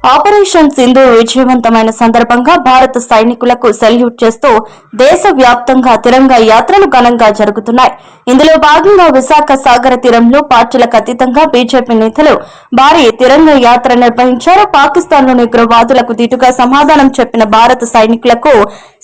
Operation Sindhu విజయవంతమైన సందర్భంగా భారత సైనికులకు సెల్యూట్ చేస్తూ దేశవ్యాప్తంగా తిరంగా యాత్రలు ఘనంగా జరుగుతున్నాయి. ఇందులో భాగంగా విశాఖ సాగర తీరంలో పార్టీలకు అతీతంగా బీజేపీ నేతలు భారీ తిరంగ యాత్ర నిర్వహించారు. పాకిస్తాన్లోని ఉగ్రవాదులకు దీటుగా సమాధానం చెప్పిన భారత సైనికులకు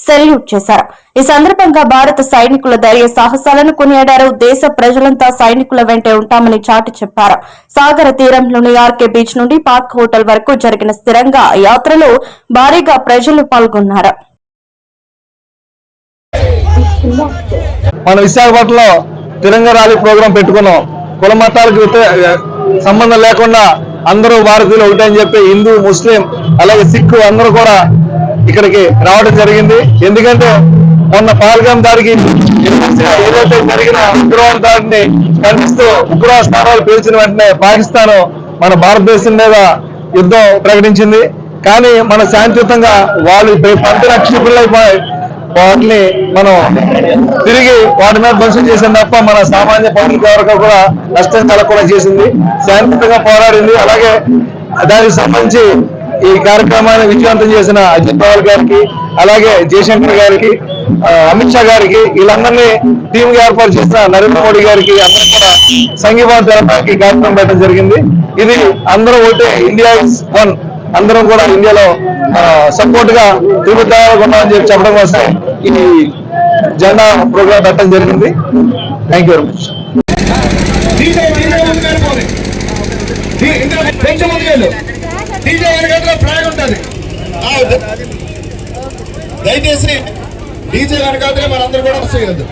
సెల్యూట్ చేశారు. ఈ సందర్భంగా భారత సైనికుల ధైర్య సాహసాలను కొనియాడారు. దేశ ప్రజలంతా సైనికుల వెంటే ఉంటామని చాటి చెప్పారు. సాగర తీరంలోని ఆర్కే బీచ్ నుండి పార్క్ హోటల్ వరకు జరిగిన స్థిరంగా యాత్రలో భారీగా ప్రజలు పాల్గొన్నారు. మన విశాఖపట్నంలో తిరంగ ర్యాలీ ప్రోగ్రాం పెట్టుకున్నాం. కుల మతాలకు సంబంధం లేకుండా అందరూ భారతీయులు ఒకటే అని చెప్పి హిందూ, ముస్లిం అలాగే సిక్ అందరూ కూడా ఇక్కడికి రావడం జరిగింది. ఎందుకంటే మొన్న పహల్గాం దాడికి ఏదైతే జరిగిన ఉగ్రవాద దాడిని ఖండిస్తూ ఉగ్రవాద స్థానాలు పేల్చిన వెంటనే పాకిస్తాన్ మన భారతదేశం మీద యుద్ధం ప్రకటించింది. కానీ మన శాంతియుతంగా వాళ్ళు పంపిన క్షిపణులైపోయి వాటిని మనం తిరిగి వాటి మీద ధ్వంసం చేసింది తప్ప మన సామాన్య పౌరులకు వరకు కూడా నష్టం కలగకుండా చేసింది. శాంతియుతంగా పోరాడింది. అలాగే దానికి సంబంధించి ఈ కార్యక్రమాన్ని విజయవంతం చేసిన అజిత్ పవార్ గారికి, అలాగే జయశంకర్ గారికి, అమిత్ షా గారికి, వీళ్ళందరినీ టీమ్ గా ఏర్పాటు చేసిన నరేంద్ర మోడీ గారికి అందరూ కూడా సంఘీభావం తెలపడానికి కార్యక్రమం పెట్టడం జరిగింది. ఇది అందరూ ఒకటే, ఇండియా ఇస్ వన్, అందరం కూడా ఇండియాలో సపోర్ట్ గా తిరుగుతామని చెప్పి చెప్పడం కోసం ఈ జెండా ప్రోగ్రాం పెట్టడం జరిగింది. Thank you very much. దయచేసి డీజే వెనకాలే మనందరూ కూడా చేయొద్దు.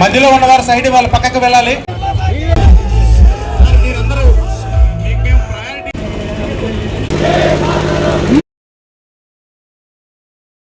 మధ్యలో ఉన్నవారు సైడ్ వాళ్ళ పక్కకు వెళ్ళాలి.